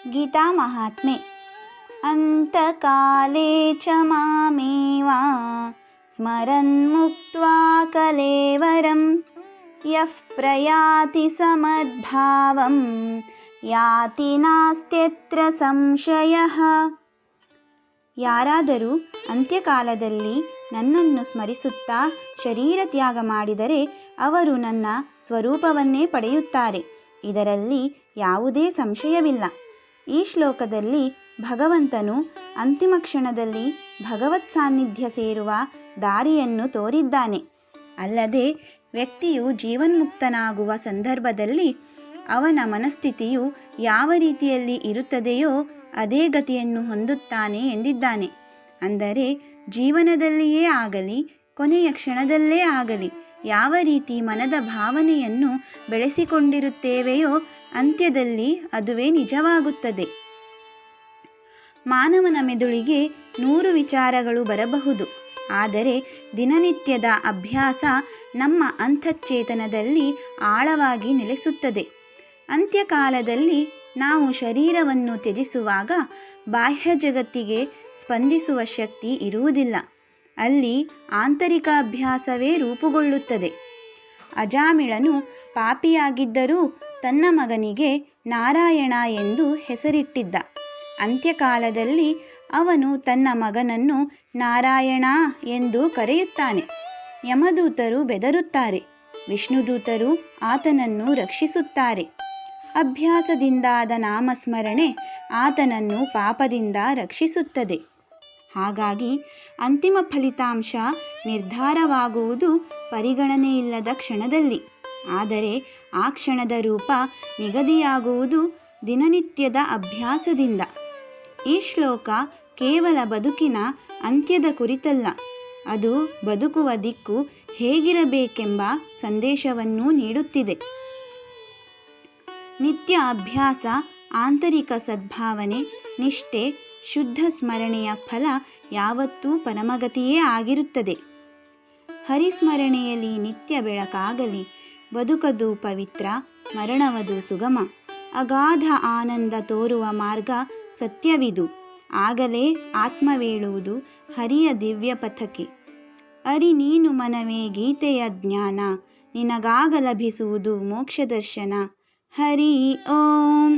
ಗೀತಾಮಹಾತ್ಮೆ. ಅಂತಕಾಲೇ ಚ ಮಾಮೇವ ಸ್ಮರನ್ ಮುಕ್ತ್ವಾ ಕಲೇವರಂ ಯಃ ಪ್ರಯಾತಿ ಸಮದ್ಭಾವಂ ಯಾತಿ ನಾಸ್ತ್ಯತ್ರ ಸಂಶಯಃ. ಯಾರಾದರೂ ಅಂತ್ಯಕಾಲದಲ್ಲಿ ನನ್ನನ್ನು ಸ್ಮರಿಸುತ್ತಾ ಶರೀರ ತ್ಯಾಗ ಮಾಡಿದರೆ ಅವರು ನನ್ನ ಸ್ವರೂಪವನ್ನೇ ಪಡೆಯುತ್ತಾರೆ. ಇದರಲ್ಲಿ ಯಾವುದೇ ಸಂಶಯವಿಲ್ಲ. ಈ ಶ್ಲೋಕದಲ್ಲಿ ಭಗವಂತನು ಅಂತಿಮ ಕ್ಷಣದಲ್ಲಿ ಭಗವತ್ ಸಾನ್ನಿಧ್ಯ ಸೇರುವ ದಾರಿಯನ್ನು ತೋರಿದ್ದಾನೆ. ಅಲ್ಲದೆ ವ್ಯಕ್ತಿಯು ಜೀವನ್ಮುಕ್ತನಾಗುವ ಸಂದರ್ಭದಲ್ಲಿ ಅವನ ಮನಸ್ಥಿತಿಯು ಯಾವ ರೀತಿಯಲ್ಲಿ ಇರುತ್ತದೆಯೋ ಅದೇ ಗತಿಯನ್ನು ಹೊಂದುತ್ತಾನೆ ಎಂದಿದ್ದಾನೆ. ಅಂದರೆ ಜೀವನದಲ್ಲಿಯೇ ಆಗಲಿ ಕೊನೆಯ ಕ್ಷಣದಲ್ಲೇ ಆಗಲಿ ಯಾವ ರೀತಿ ಮನದ ಭಾವನೆಯನ್ನು ಬೆಳೆಸಿಕೊಂಡಿರುತ್ತೇವೆಯೋ ಅಂತ್ಯದಲ್ಲಿ ಅದುವೇ ನಿಜವಾಗುತ್ತದೆ. ಮಾನವನ ಮೆದುಳಿಗೆ 100 ವಿಚಾರಗಳು ಬರಬಹುದು. ಆದರೆ ದಿನನಿತ್ಯದ ಅಭ್ಯಾಸ ನಮ್ಮ ಅಂತಃಚೇತನದಲ್ಲಿ ಆಳವಾಗಿ ನೆಲೆಸುತ್ತದೆ. ಅಂತ್ಯಕಾಲದಲ್ಲಿ ನಾವು ಶರೀರವನ್ನು ತ್ಯಜಿಸುವಾಗ ಬಾಹ್ಯ ಜಗತ್ತಿಗೆ ಸ್ಪಂದಿಸುವ ಶಕ್ತಿ ಇರುವುದಿಲ್ಲ. ಅಲ್ಲಿ ಆಂತರಿಕ ಅಭ್ಯಾಸವೇ ರೂಪುಗೊಳ್ಳುತ್ತದೆ. ಅಜಾಮಿಳನು ಪಾಪಿಯಾಗಿದ್ದರೂ ತನ್ನ ಮಗನಿಗೆ ನಾರಾಯಣ ಎಂದು ಹೆಸರಿಟ್ಟಿದ್ದ. ಅಂತ್ಯಕಾಲದಲ್ಲಿ ಅವನು ತನ್ನ ಮಗನನ್ನು ನಾರಾಯಣ ಎಂದು ಕರೆಯುತ್ತಾನೆ. ಯಮದೂತರು ಬೆದರುತ್ತಾರೆ. ವಿಷ್ಣುದೂತರು ಆತನನ್ನು ರಕ್ಷಿಸುತ್ತಾರೆ. ಅಭ್ಯಾಸದಿಂದಾದ ನಾಮಸ್ಮರಣೆ ಆತನನ್ನು ಪಾಪದಿಂದ ರಕ್ಷಿಸುತ್ತದೆ. ಹಾಗಾಗಿ ಅಂತಿಮ ಫಲಿತಾಂಶ ನಿರ್ಧಾರವಾಗುವುದು ಪರಿಗಣನೆಯಿಲ್ಲದ ಕ್ಷಣದಲ್ಲಿ. ಆದರೆ ಆ ಕ್ಷಣದ ರೂಪ ನಿಗದಿಯಾಗುವುದು ದಿನನಿತ್ಯದ ಅಭ್ಯಾಸದಿಂದ. ಈ ಶ್ಲೋಕ ಕೇವಲ ಬದುಕಿನ ಅಂತ್ಯದ ಕುರಿತಲ್ಲ, ಅದು ಬದುಕುವ ದಿಕ್ಕು ಹೇಗಿರಬೇಕೆಂಬ ಸಂದೇಶವನ್ನೂ ನೀಡುತ್ತಿದೆ. ನಿತ್ಯ ಅಭ್ಯಾಸ, ಆಂತರಿಕ ಸದ್ಭಾವನೆ, ನಿಷ್ಠೆ, ಶುದ್ಧ ಸ್ಮರಣೆಯ ಫಲ ಯಾವತ್ತೂ ಪರಮಗತಿಯೇ ಆಗಿರುತ್ತದೆ. ಹರಿಸ್ಮರಣೆಯಲ್ಲಿ ನಿತ್ಯ ಬೆಳಕಾಗಲಿ, ಬದುಕದು ಪವಿತ್ರ, ಮರಣವದು ಸುಗಮ. ಅಗಾಧ ಆನಂದ ತೋರುವ ಮಾರ್ಗ ಸತ್ಯವಿದು. ಆಗಲೇ ಆತ್ಮವೇಳುವುದು ಹರಿಯ ದಿವ್ಯ ಪಥಕ್ಕೆ. ಅರಿ ನೀನು ಮನವೇ ಗೀತೆಯ ಜ್ಞಾನ, ನಿನಗಾಗ ಲಭಿಸುವುದು ಮೋಕ್ಷ ದರ್ಶನ. ಹರಿ ಓಂ.